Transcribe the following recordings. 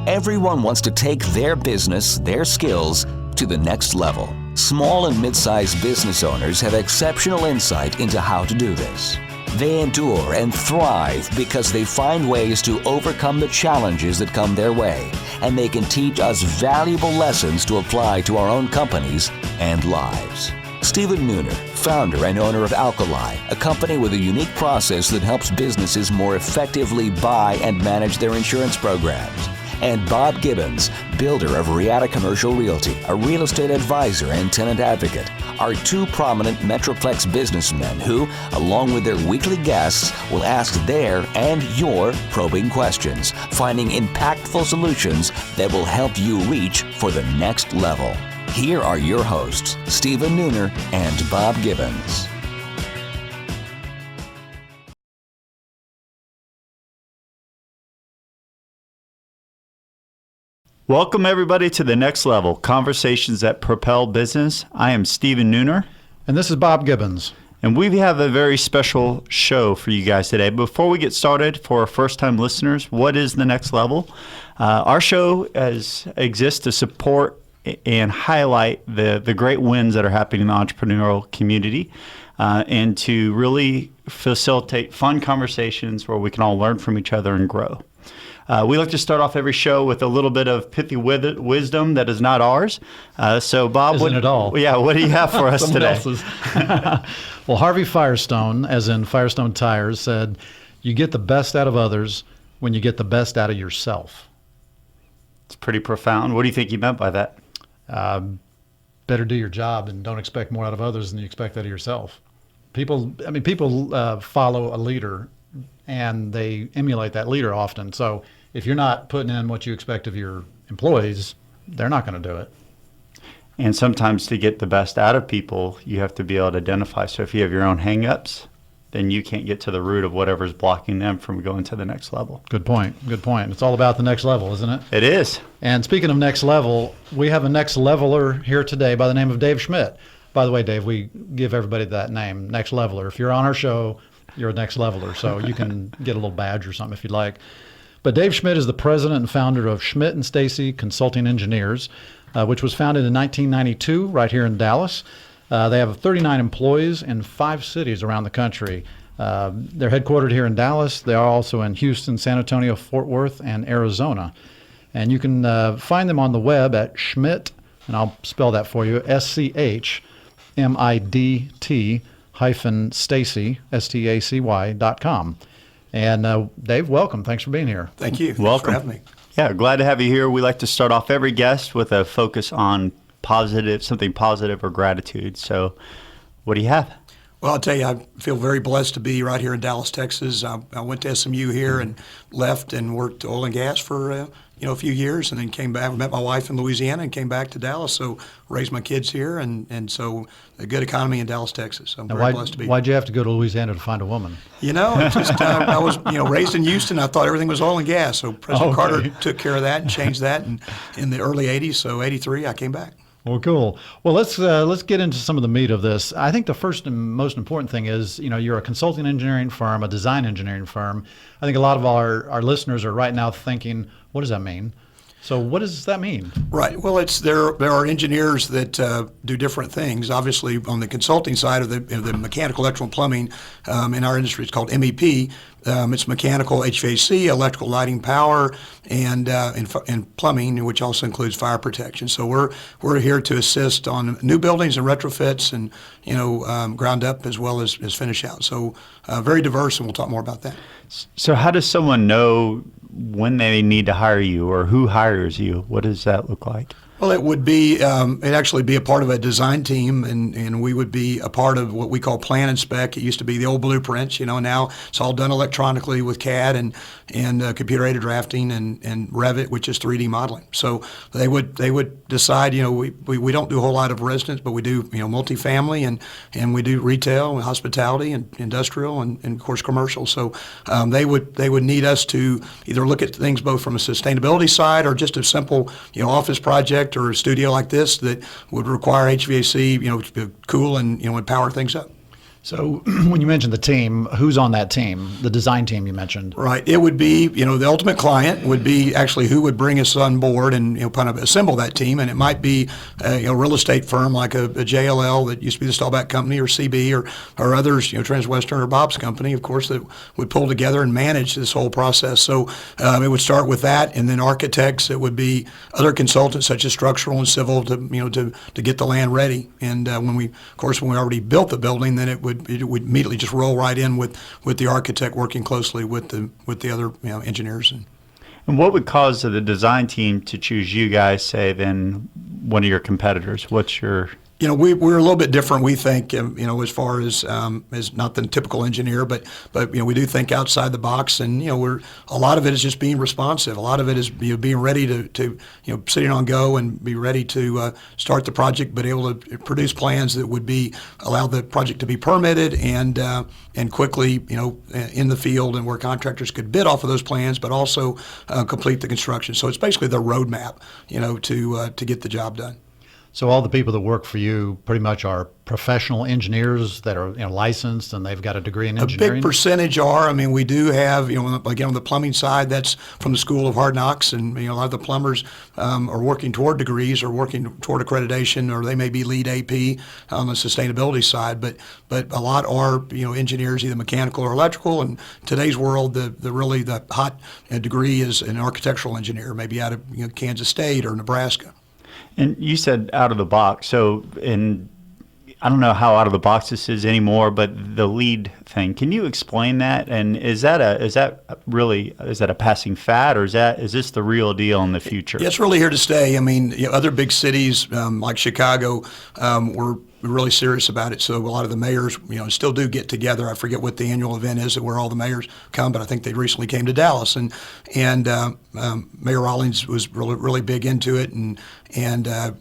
Everyone wants to take their business, their skills, to the next level. Small and mid-sized business owners have exceptional insight into how to do this. They endure and thrive because they find ways to overcome the challenges that come their way, and they can teach us valuable lessons to apply to our own companies and lives. Stephen Nooner, founder and owner of Alkali, a company with a unique process that helps businesses more effectively buy and manage their insurance programs. And Bob Gibbons, builder of Riata Commercial Realty, a real estate advisor and tenant advocate, are two prominent Metroplex businessmen who, along with their weekly guests, will ask their and your probing questions, finding impactful solutions that will help you reach for the next level. Here are your hosts, Stephen Nooner and Bob Gibbons. Welcome everybody to The Next Level, Conversations that Propel Business. I am Stephen Nooner. And this is Bob Gibbons. And we have a very special show for you guys today. Before we get started, for our first-time listeners, what is The Next Level? Our show exists to support and highlight the great wins that are happening in the entrepreneurial community and to really facilitate fun conversations where we can all learn from each other and grow. We like to start off every show with a little bit of pithy wisdom that is not ours. So, Bob, Isn't it all? Yeah, what do you have for us today? Else's. Well, Harvey Firestone, as in Firestone Tires, said, "You get the best out of others when you get the best out of yourself." It's pretty profound. What do you think he meant by that? Better do your job and don't expect more out of others than you expect out of yourself. People follow a leader and they emulate that leader often. So if you're not putting in what you expect of your employees, they're not going to do it. And sometimes to get the best out of people, you have to be able to identify. So if you have your own hang-ups, then you can't get to the root of whatever's blocking them from going to the next level. Good point. Good point. It's all about the next level, isn't it? It is. And speaking of next level, we have a next leveler here today by the name of Dave Schmidt. By the way, Dave, we give everybody that name, next leveler. If you're on our show, you're a next leveler, so you can get a little badge or something if you'd like. But Dave Schmidt is the president and founder of SCHMIDT STACY Consulting Engineers, which was founded in 1992 right here in Dallas. They have 39 employees in 5 cities around the country. They're headquartered here in Dallas. They are also in Houston, San Antonio, Fort Worth, and Arizona. And you can find them on the web at SCHMIDT, and I'll spell that for you, SCHMIDT -Stacy, STACY.com. And Dave, welcome. Thanks for being here. Thank you. Welcome. Thanks for having me. Yeah, glad to have you here. We like to start off every guest with a focus on something positive or gratitude. So what do you have? Well, I'll tell you, I feel very blessed to be right here in Dallas, Texas. I went to SMU here and left and worked oil and gas for a few years, and then came back. I met my wife in Louisiana and came back to Dallas. So raised my kids here, and so a good economy in Dallas, Texas. So I'm very blessed to be. Why'd you have to go to Louisiana to find a woman? It's just I was raised in Houston. I thought everything was oil and gas. So President Carter took care of that and changed that, and in the early '80s, so '83, I came back. Well, cool. Well, let's get into some of the meat of this. I think the first and most important thing is, you're a consulting engineering firm, a design engineering firm. I think a lot of our listeners are right now thinking, what does that mean? So what does that mean? Right. Well, there are engineers that do different things. Obviously, on the consulting side of the mechanical, electrical, and plumbing, in our industry, it's called MEP. It's mechanical, HVAC, electrical, lighting, power, and plumbing, which also includes fire protection. So we're here to assist on new buildings and retrofits, and ground up as well as finish out. So very diverse, and we'll talk more about that. So how does someone know when they need to hire you, or who hires you? What does that look like? Well, it would be, it'd actually be a part of a design team, and we would be a part of what we call plan and spec. It used to be the old blueprints, now it's all done electronically with CAD and computer-aided drafting and Revit, which is 3D modeling. So they would decide, we don't do a whole lot of residence, but we do, multifamily and we do retail and hospitality and industrial and of course commercial. So they would need us to either look at things both from a sustainability side or just a simple, office project or a studio like this that would require HVAC, to cool and, and power things up. So when you mentioned the team, who's on that team, the design team you mentioned? Right. It would be, the ultimate client would be actually who would bring us on board and, kind of assemble that team. And it might be a real estate firm like a JLL that used to be the Staubach Company, or CB, or others, Transwestern or Bob's Company, of course, that would pull together and manage this whole process. So it would start with that, and then architects. It would be other consultants such as structural and civil to get the land ready. And when we already built the building, then it would immediately just roll right in with the architect working closely with the other engineers. And what would cause the design team to choose you guys, say, than one of your competitors? What's your... We're a little bit different, we think, as far as not the typical engineer, but we do think outside the box, and a lot of it is just being responsive. A lot of it is being ready to sitting on go and be ready to start the project, but able to produce plans that would allow the project to be permitted and quickly in the field, and where contractors could bid off of those plans, but also complete the construction. So it's basically the roadmap, to get the job done. So all the people that work for you pretty much are professional engineers that are licensed, and they've got a degree in engineering? A big percentage are. I mean, we do have, again, on the plumbing side, that's from the School of Hard Knocks, and a lot of the plumbers are working toward degrees or working toward accreditation, or they may be lead AP on the sustainability side. But a lot are, engineers, either mechanical or electrical. And today's world, the hot degree is an architectural engineer, maybe out of Kansas State or Nebraska. And you said out of the box. So, I don't know how out of the box this is anymore, but the lead thing. Can you explain that? And is that a passing fad, or is this the real deal in the future? Yeah, it's really here to stay. I mean, other big cities like Chicago were really serious about it. So a lot of the mayors, still do get together. I forget what the annual event is where all the mayors come, but I think they recently came to Dallas, and Mayor Rawlings was really big into it, and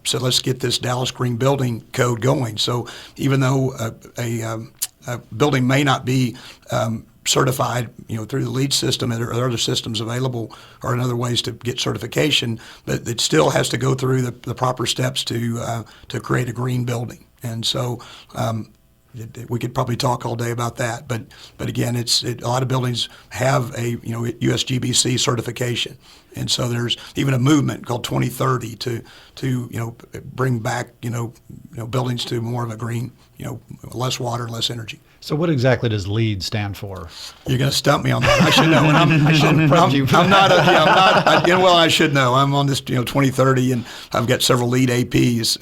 said, let's get this Dallas Green Building Code going. So even though a building may not be certified, through the LEED system, and there are other systems available or in other ways to get certification, but it still has to go through the proper steps to create a green building. And so we could probably talk all day about that, but again, a lot of buildings have a USGBC certification, and so there's even a movement called 2030 to bring back buildings to more of a green, less water, less energy. So what exactly does LEED stand for? You're going to stump me on that. I should know. And I shouldn't have prepped you. I'm not. I should know. I'm on this 2030, and I've got several LEED APs.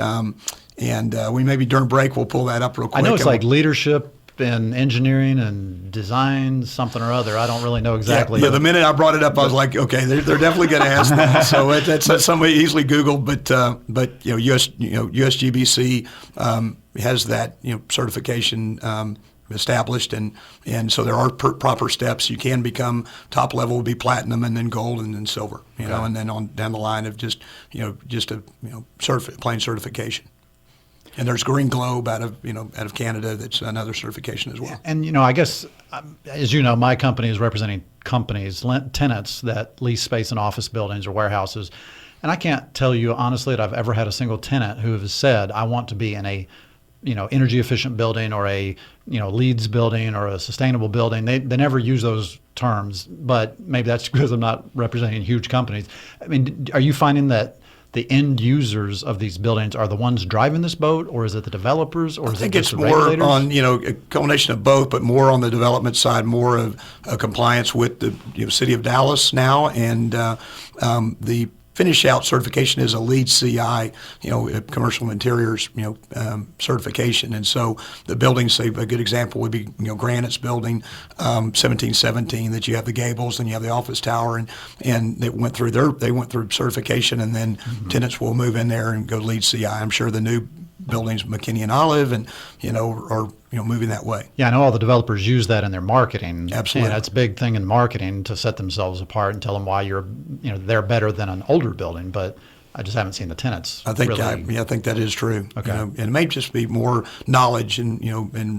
And we maybe during break we'll pull that up real quick. I know it's like leadership and engineering and design, something or other. I don't really know exactly. Yeah, the minute I brought it up, I was like, okay, they're definitely going to ask that. So that's somebody easily Googled, but USGBC has that certification established, and so there are platinum steps. You can become top level, would be platinum, and then gold, and then silver. And then on down the line of just a plain certification. And there's Green Globe out of Canada. That's another certification as well. And I guess, as you know, my company is representing companies, tenants that lease space in office buildings or warehouses. And I can't tell you honestly that I've ever had a single tenant who has said, I want to be in a energy efficient building, or a LEEDs building, or a sustainable building. They never use those terms, but maybe that's because I'm not representing huge companies. I mean, are you finding that the end users of these buildings are the ones driving this boat, or is it the developers, or is it just the regulators? I think it's more on, a combination of both, but more on the development side, more of compliance with the City of Dallas now, and the finish out certification is a LEED CI, commercial interiors, certification. And so the buildings, say a good example would be, Granite's building, 1717, that you have the gables and you have the office tower, and they went through certification, and then tenants will move in there and go LEED CI. I'm sure the new buildings, McKinney and Olive, and are moving that way. Yeah, I know all the developers use that in their marketing. Absolutely, and that's a big thing in marketing, to set themselves apart and tell them why they're better than an older building. But I just haven't seen the tenants. I think that is true. Okay, and it may just be more knowledge and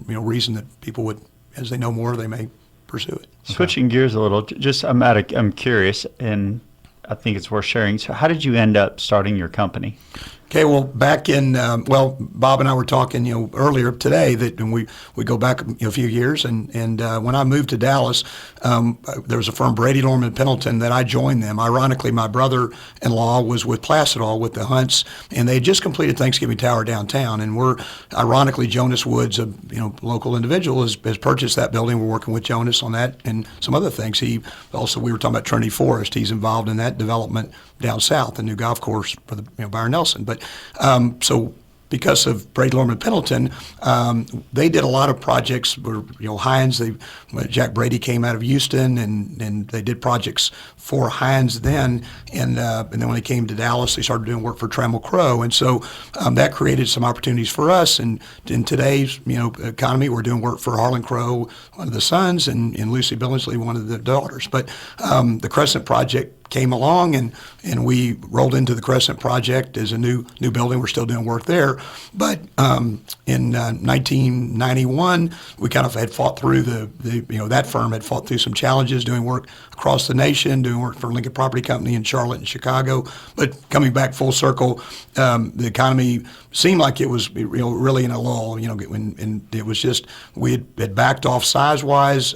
reason that people would, as they know more, they may pursue it. Switching gears a little, I'm curious, and I think it's worth sharing. So how did you end up starting your company? Okay, well, back in Bob and I were talking, earlier today that when we go back a few years, and when I moved to Dallas, there was a firm, Brady Lorman Pendleton, that I joined them. Ironically, my brother-in-law was with Placidol with the Hunts, and they had just completed Thanksgiving Tower downtown, and ironically, Jonas Woods, a local individual, has purchased that building. We're working with Jonas on that and some other things. We were talking about Trinity Forest. He's involved in that development down south, the new golf course for the Byron Nelson. But so because of Brady Lorman Pendleton, they did a lot of projects where, Heinz, Jack Brady came out of Houston, and they did projects for Heinz then, and then when they came to Dallas, they started doing work for Trammell Crow, and so that created some opportunities for us. And in today's economy, we're doing work for Harlan Crow, one of the sons, and Lucy Billingsley, one of the daughters. But the Crescent project came along, and we rolled into the Crescent project as a new building. We're still doing work there. But in 1991, we kind of had fought through that firm had fought through some challenges doing work across the nation, doing work for Lincoln Property Company in Charlotte and Chicago. But coming back full circle, the economy seemed like it was really in a lull, and it was just, we had backed off size-wise,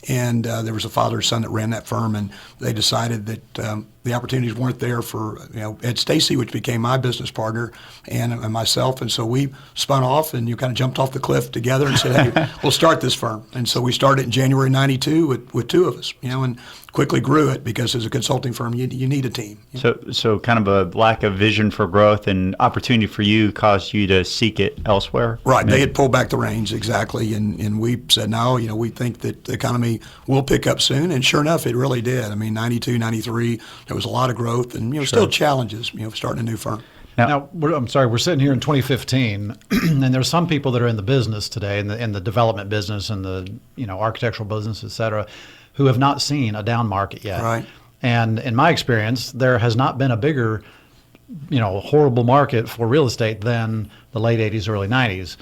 and there was a father and son that ran that firm, and they decided that the opportunities weren't there for Ed Stacey, which became my business partner, and myself, and so we spun off and kind of jumped off the cliff together and said, hey, we'll start this firm. And so we started in January '92 with two of us, and quickly grew it, because as a consulting firm, you need a team. So kind of a lack of vision for growth and opportunity for you caused you to seek it elsewhere? Right. They had pulled back the reins, exactly, and we said, no, we think that the economy will pick up soon, and sure enough, it really did. I mean, 92, 93, there was a lot of growth, and still challenges, starting a new firm. Now, we're sitting here in 2015, and there's some people that are in the business today, in the development business and the architectural business, et cetera, who have not seen a down market yet. Right. And in my experience, there has not been a bigger, horrible market for real estate than the late 80s, early 90s.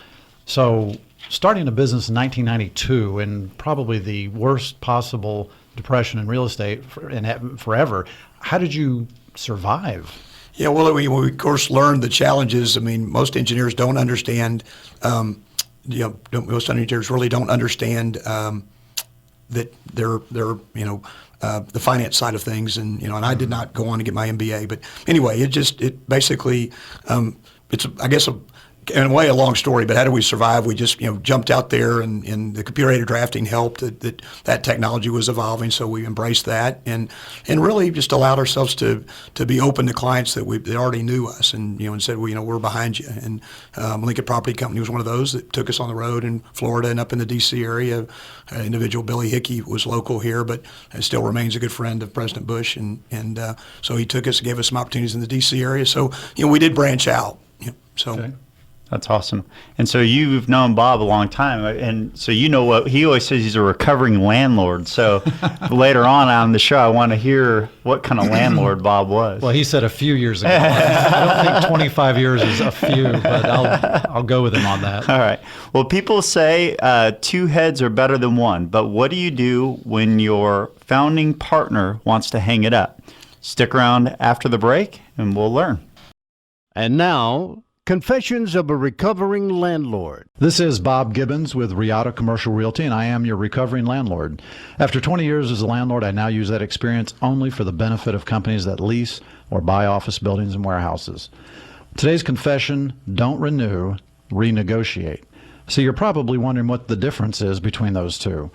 So starting a business in 1992 in probably the worst possible depression in real estate forever, how did you survive? Yeah, well, we of course learned the challenges. I mean, most engineers don't understand. Most engineers really don't understand that they're the finance side of things, and and I did not go on to get my MBA, but anyway, it basically it's I guess in a way a long story, but how did we survive? We just jumped out there, and the computer-aided drafting helped. That technology was evolving, so we embraced that, and really just allowed ourselves to be open to clients that already knew us, and and said, well, we're behind you. And Lincoln Property Company was one of those that took us on the road in Florida and up in the D.C. area. Individual Billy Hickey was local here, but still remains a good friend of President Bush, and so he took us, gave us some opportunities in the D.C. area. So we did branch out. Okay. That's awesome. And so you've known Bob a long time, and so what he always says, he's a recovering landlord. So later on the show, I want to hear what kind of landlord Bob was. Well, he said a few years ago. I don't think 25 years is a few, but I'll go with him on that. All right. Well, people say two heads are better than one, but what do you do when your founding partner wants to hang it up? Stick around after the break, and we'll learn. And now, Confessions of a Recovering Landlord. This is Bob Gibbons with Riata Commercial Realty, and I am your recovering landlord. After 20 years as a landlord, I now use that experience only for the benefit of companies that lease or buy office buildings and warehouses. Today's confession: don't renew, renegotiate. So you're probably wondering what the difference is between those two.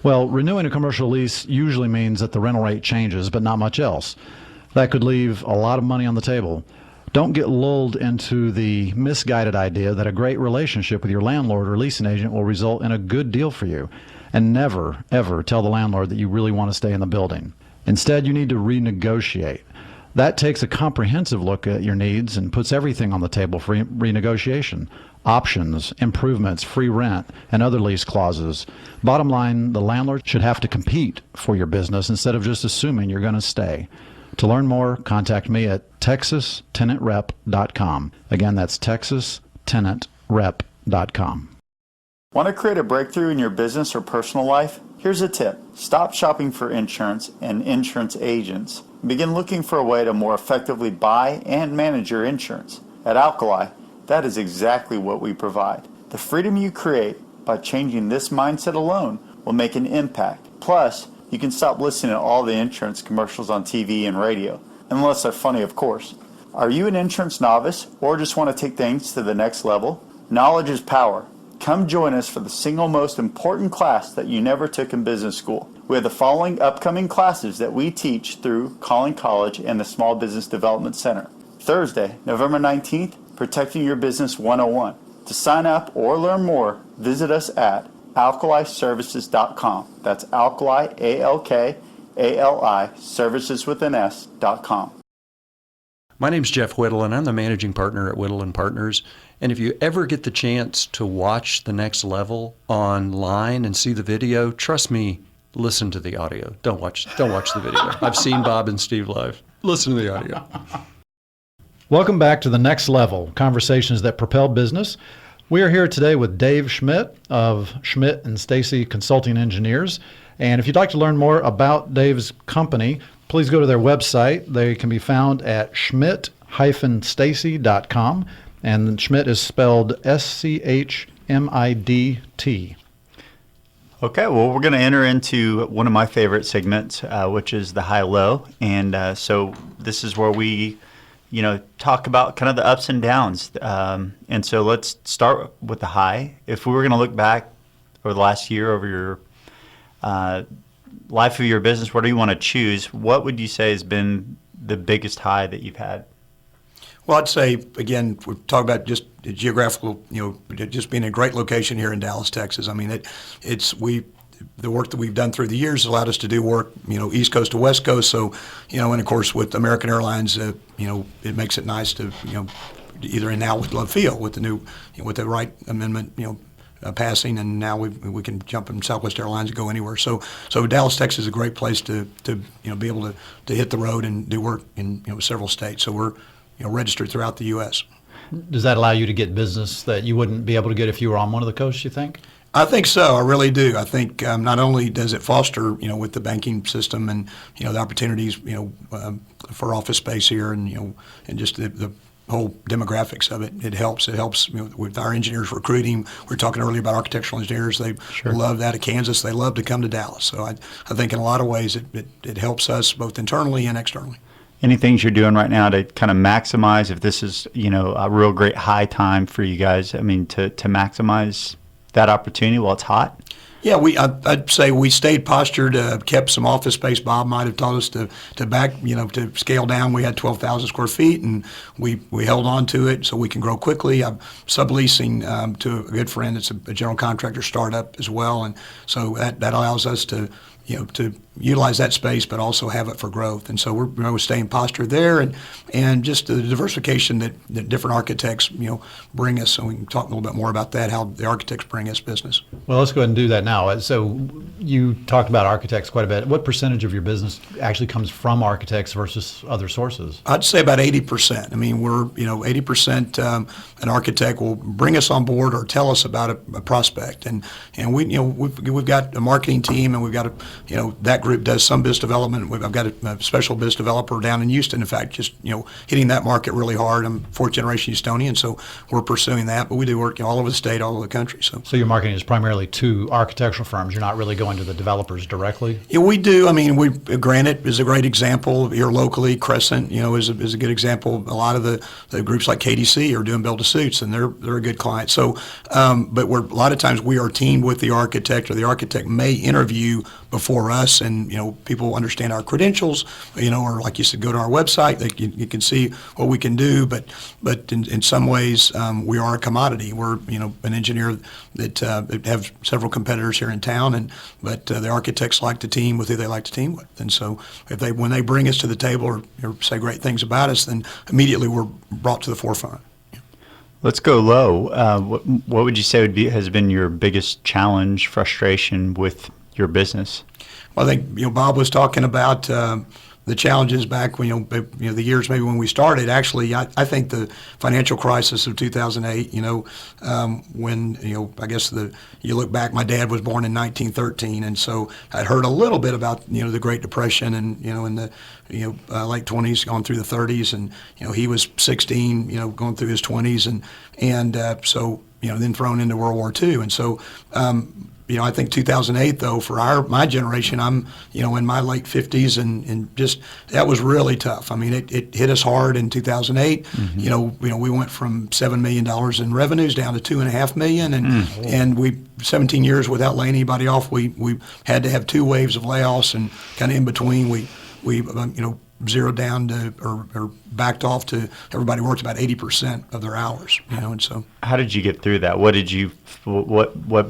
Well, renewing a commercial lease usually means that the rental rate changes, but not much else. That could leave a lot of money on the table. Don't get lulled into the misguided idea that a great relationship with your landlord or leasing agent will result in a good deal for you. And never, ever tell the landlord that you really want to stay in the building. Instead, you need to renegotiate. That takes a comprehensive look at your needs and puts everything on the table for renegotiation. Options, improvements, free rent, and other lease clauses. Bottom line, the landlord should have to compete for your business instead of just assuming you're going to stay. To learn more, contact me at texastenantrep.com. Again, that's texastenantrep.com. Want to create a breakthrough in your business or personal life? Here's a tip. Stop shopping for insurance and insurance agents. Begin looking for a way to more effectively buy and manage your insurance. At Alkali, that is exactly what we provide. The freedom you create by changing this mindset alone will make an impact. Plus, you can stop listening to all the insurance commercials on TV and radio, unless they're funny, of course. Are you an insurance novice or just want to take things to the next level? Knowledge is power. Come join us for the single most important class that you never took in business school. We have the following upcoming classes that we teach through Collin College and the Small Business Development Center. Thursday, November 19th, Protecting Your Business 101. To sign up or learn more, visit us at alkaliservices.com. That's alkali, A-L-K-A-L-I, services with an S.com. My name's Jeff Whittle, and I'm the managing partner at Whittle & Partners. And if you ever get the chance to watch The Next Level online and see the video, trust me, listen to the audio. Don't watch the video. I've seen Bob and Steve live. Listen to the audio. Welcome back to The Next Level, conversations that propel business. We are here today with Dave SCHMIDT of SCHMIDT STACY Consulting Engineers. And if you'd like to learn more about Dave's company, please go to their website. They can be found at schmidt-stacy.com. And SCHMIDT is spelled SCHMIDT. Okay, well, we're going to enter into one of my favorite segments, which is the high-low. And so this is where we talk about kind of the ups and downs. And so let's start with the high. If we were going to look back over the last year, over your life of your business, what do you want to choose? What would you say has been the biggest high that you've had? Well, I'd say, again, we talk about just geographical, just being a great location here in Dallas, Texas. I mean, the work that we've done through the years allowed us to do work, East Coast to West Coast. So, and of course with American Airlines, it makes it nice to, either in now with Love Field with the new, with the Wright Amendment, passing, and now we can jump in Southwest Airlines and go anywhere. So Dallas, Texas is a great place to be able to hit the road and do work in several states. So we're registered throughout the U.S. Does that allow you to get business that you wouldn't be able to get if you were on one of the coasts, you think? I think so. I really do. I think not only does it foster, with the banking system and the opportunities, for office space here, and and just the whole demographics of it. It helps. It helps with our engineers recruiting. We were talking earlier about architectural engineers. They love that at Kansas. They love to come to Dallas. So I think in a lot of ways it helps us both internally and externally. Any things you're doing right now to kind of maximize, if this is, a real great high time for you guys, to maximize that opportunity while it's hot? Yeah, I'd say we stayed postured, kept some office space. Bob might have taught us to back, to scale down. We had 12,000 square feet, and we held on to it so we can grow quickly. I'm subleasing to a good friend that's a general contractor startup as well, and so that allows us to utilize that space, but also have it for growth. And so we're staying postured there, and just the diversification that different architects bring us. So we can talk a little bit more about that, how the architects bring us business. Well, let's go ahead and do that now. So you talked about architects quite a bit. What percentage of your business actually comes from architects versus other sources? I'd say about 80%. We're 80% an architect will bring us on board or tell us about a prospect, and we've got a marketing team, and we've got that group does some biz development. I've got a special biz developer down in Houston, in fact, just hitting that market really hard. I'm fourth generation Houstonian, so we're pursuing that. But we do work all over the state, all over the country. So your marketing is primarily to architectural firms. You're not really going to the developers directly. Yeah, we do. Granite is a great example here locally. Crescent, is a good example. A lot of the groups like KDC are doing build to suits, and they're a good client. So, but a lot of times we are teamed with the architect, or the architect may interview before us, and people understand our credentials, or like you said, go to our website. You can see what we can do, but in some ways we are a commodity. We're an engineer that have several competitors here in town, but the architects like to team with who they like to team with, and so when they bring us to the table or say great things about us, then immediately we're brought to the forefront. Let's go low. What would you say has been your biggest challenge, frustration with your business? Well, I think Bob was talking about the the challenges back when the years maybe when we started. Actually, I think the financial crisis of 2008. When I guess you look back. My dad was born in 1913, and so I'd heard a little bit about the Great Depression, and in the late 20s, going through the 30s, and he was 16, going through his 20s, and so then thrown into World War II, and so. I think 2008, though, for my generation, I'm, in my late 50s, and just that was really tough. I mean, it hit us hard in 2008. Mm-hmm. We went from $7 million in revenues down to $2.5 million, and we 17 years without laying anybody off. We had to have 2 waves of layoffs, and kind of in between, we zeroed down to or backed off to everybody worked about 80% of their hours, and so. How did you get through that? What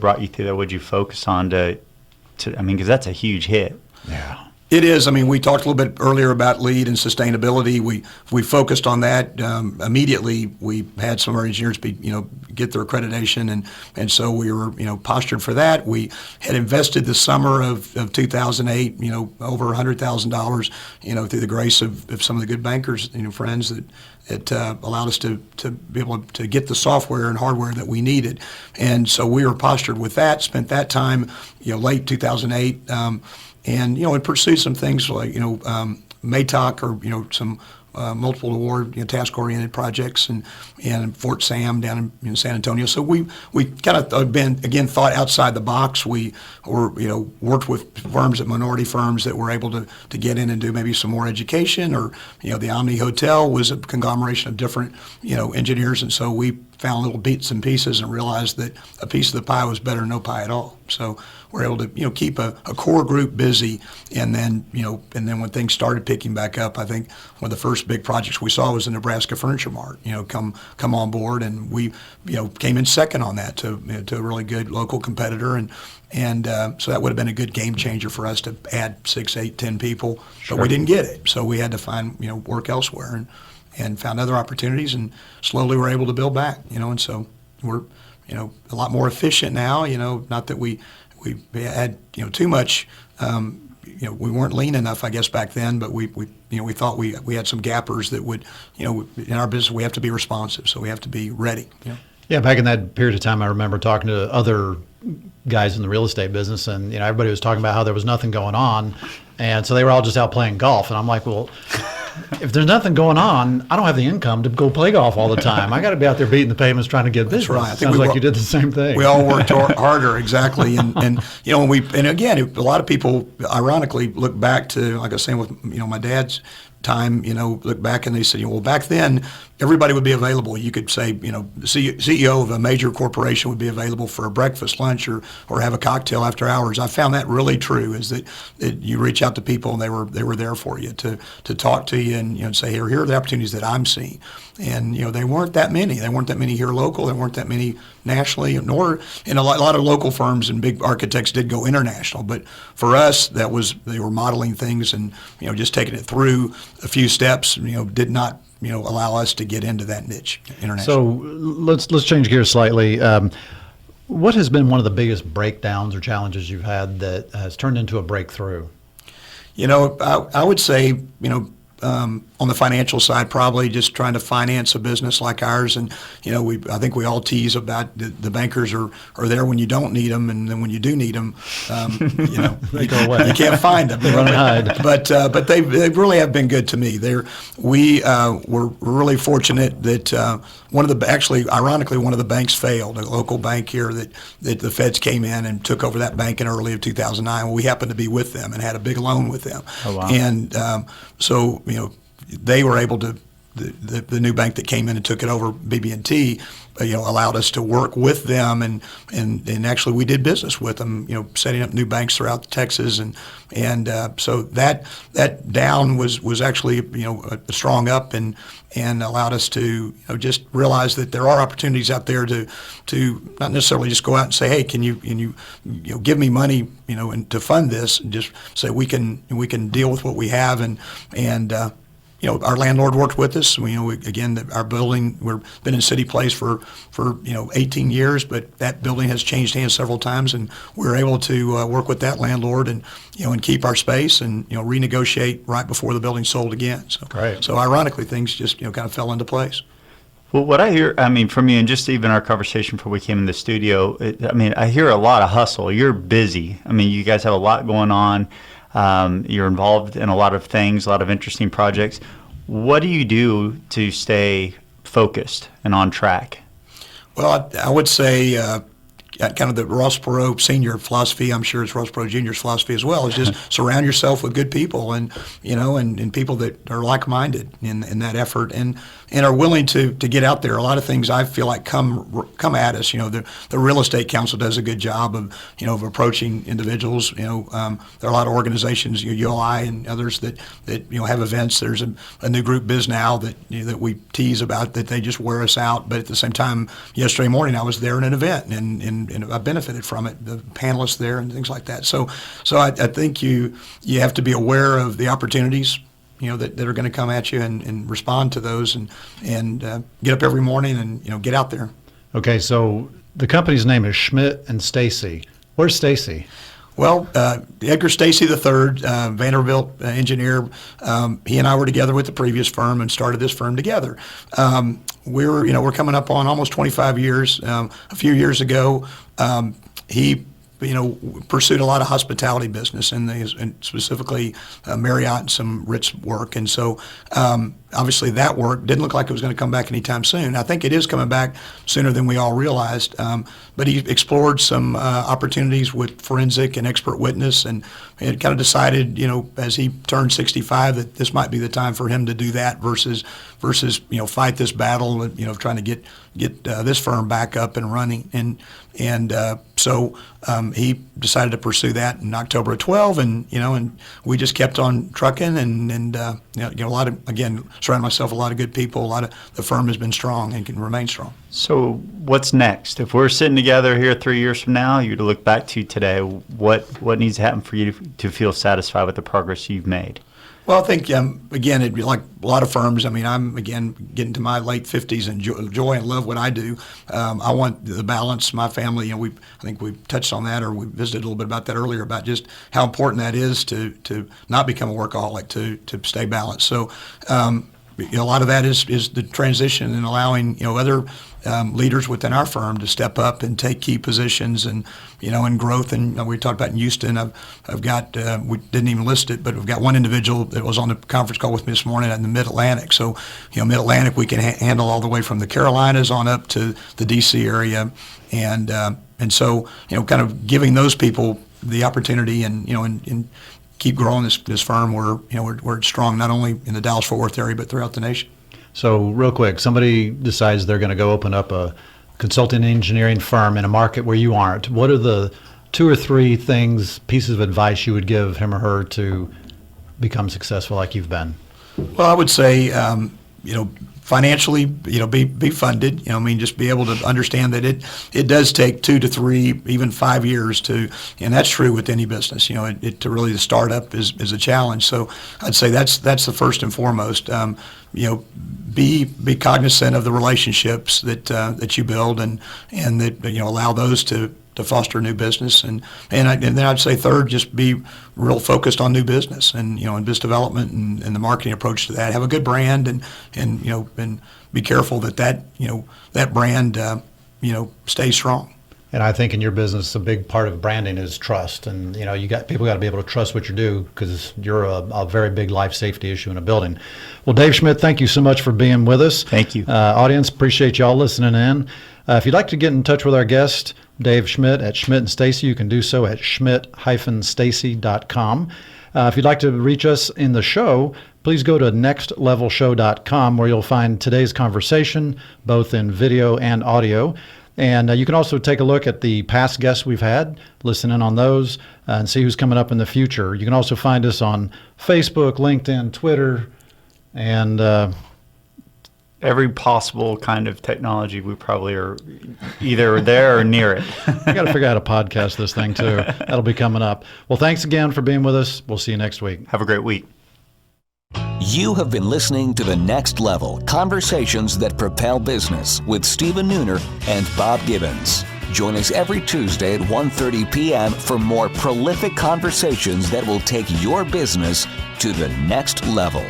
brought you through that? What did you focus on because that's a huge hit. Yeah. It is. I mean, we talked a little bit earlier about lead and sustainability. We focused on that immediately. We had some of our engineers get their accreditation, and so we were postured for that. We had invested the summer of 2008 over $100,000 through the grace of some of the good bankers friends that allowed us to be able to get the software and hardware that we needed, and so we were postured with that. Spent that time late 2008. And pursue some things like MATOC or some multiple award task-oriented projects and Fort Sam down in San Antonio. So we kind of thought outside the box. We worked with firms, minority firms that were able to get in and do maybe some more education, or the Omni Hotel was a conglomeration of different engineers, and so we found little bits and pieces and realized that a piece of the pie was better than no pie at all. So we're able to keep a core group busy, and then when things started picking back up, I think one of the first big projects we saw was the Nebraska Furniture Mart come on board, and we came in second on that to a really good local competitor, and so that would have been a good game changer for us to add 6, 8, 10 people, but we didn't get it, so we had to find work elsewhere, and found other opportunities, and slowly we're able to build back, and so we're a lot more efficient now. Not that we had too much. We weren't lean enough, I guess, back then, but we thought we had some gappers that would, in our business we have to be responsive, so we have to be ready. Yeah, back in that period of time, I remember talking to other guys in the real estate business, and everybody was talking about how there was nothing going on, and so they were all just out playing golf, and I'm like, well, if there's nothing going on, I don't have the income to go play golf all the time. I got to be out there beating the pavements trying to get business. That's right. I think Sounds like you did the same thing. We all worked harder, exactly. And again, a lot of people ironically look back to, like I was saying with my dad's time, look back and they said, well, back then everybody would be available. You could say, the CEO of a major corporation would be available for a breakfast, lunch, or have a cocktail after hours. I found that really true, is that you reach out to people and they were there for you to talk to you and say, here are the opportunities that I'm seeing. And they weren't that many. There weren't that many here local. There weren't that many nationally, nor in a lot of local firms and big architects did go international. But for us, they were modeling things and just taking it through a few steps. Did not allow us to get into that niche international. So let's change gears slightly. What has been one of the biggest breakdowns or challenges you've had that has turned into a breakthrough? I would say, on the financial side, probably just trying to finance a business like ours. And, I think we all tease about the bankers are there when you don't need them, and then when you do need them, they go away. You can't find them. Run and hide. But they really have been good to me. We were really fortunate that ironically, one of the banks failed, a local bank here that the feds came in and took over that bank in early of 2009. Well, we happened to be with them and had a big loan with them. Oh, wow. And so, they were able to, the new bank that came in and took it over, BB&T, allowed us to work with them, and actually we did business with them, setting up new banks throughout Texas, and so that down was actually a strong up, and allowed us to just realize that there are opportunities out there to not necessarily just go out and say, hey, can you give me money and to fund this, and just say we can deal with what we have, and our landlord worked with us. Our building, we've been in City Place for 18 years, but that building has changed hands several times, and we were able to work with that landlord and keep our space and renegotiate right before the building sold again. So, Great. So ironically, things just kind of fell into place. Well, what I hear, from you, and just even our conversation before we came in the studio, I hear a lot of hustle. You're busy. You guys have a lot going on. You're involved in a lot of things, a lot of interesting projects. What do you do to stay focused and on track? Well, I would say kind of the Ross Perot senior philosophy, I'm sure it's Ross Perot junior's philosophy as well, is just surround yourself with good people and people that are like-minded in that effort and are willing to get out there. A lot of things I feel like come at us. The Real Estate Council does a good job of approaching individuals. There are a lot of organizations, ULI and others that have events. There's a new group, Biz Now, that we tease about that they just wear us out. But at the same time, yesterday morning I was there in an event and I benefited from it. The panelists there and things like that. So I think you have to be aware of the opportunities that are going to come at you and respond to those and get up every morning and get out there. Okay, so the company's name is SCHMIDT STACY. Where's Stacy? Well, Edgar Stacy III, Vanderbilt engineer, he and I were together with the previous firm and started this firm together. We're coming up on almost 25 years. A few years ago, he pursued a lot of hospitality business and specifically Marriott and some Ritz work. And so obviously that work didn't look like it was going to come back anytime soon. I think it is coming back sooner than we all realized. But he explored some opportunities with forensic and expert witness and kind of decided, as he turned 65 that this might be the time for him to do that versus fight this battle of trying to get this firm back up and running. So he decided to pursue that in October of 12, and we just kept on trucking, and a lot of, again, surround myself with a lot of good people. The firm has been strong and can remain strong. So what's next? If we're sitting together here 3 years from now, you to look back to today, what needs to happen for you to feel satisfied with the progress you've made? Well, I think, again, it'd be like a lot of firms. I'm, again, getting to my late 50s and enjoy and love what I do. I want the balance. My family, I think we touched on that, or we visited a little bit about that earlier, about just how important that is to not become a workaholic, to stay balanced. So a lot of that is the transition and allowing, other leaders within our firm to step up and take key positions and growth. And we talked about in Houston, I've got, we didn't even list it, but we've got one individual that was on the conference call with me this morning in the Mid-Atlantic. So, Mid-Atlantic, we can handle all the way from the Carolinas on up to the D.C. area. And so, kind of giving those people the opportunity and keep growing this firm where it's strong, not only in the Dallas-Fort Worth area, but throughout the nation. So real quick, somebody decides they're going to go open up a consulting engineering firm in a market where you aren't. What are the 2 or 3 pieces of advice you would give him or her to become successful like you've been? Well, I would say, financially, be funded. Just be able to understand that it does take 2 to 3, even 5 years and that's true with any business. To really the startup is a challenge. So I'd say that's the first and foremost. Be cognizant of the relationships that you build and that allow those to foster new business and then I'd say third, just be real focused on new business and and business development and the marketing approach to that. Have a good brand and be careful that brand stays strong. And I think in your business, a big part of branding is trust. And, people got to be able to trust what you do because you're a very big life safety issue in a building. Well, Dave Schmidt, thank you so much for being with us. Thank you. Audience, appreciate y'all listening in. If you'd like to get in touch with our guest, Dave Schmidt at SCHMIDT STACY, you can do so at schmidt-stacy.com. If you'd like to reach us in the show, please go to nextlevelshow.com where you'll find today's conversation, both in video and audio. And you can also take a look at the past guests we've had, listen in on those, and see who's coming up in the future. You can also find us on Facebook, LinkedIn, Twitter, and every possible kind of technology. We probably are either there or near it. We got to figure out a podcast this thing too. That'll be coming up. Well, thanks again for being with us. We'll see you next week. Have a great week. You have been listening to The Next Level, Conversations That Propel Business with Stephen Nooner and Bob Gibbons. Join us every Tuesday at 1:30 p.m. for more prolific conversations that will take your business to the next level.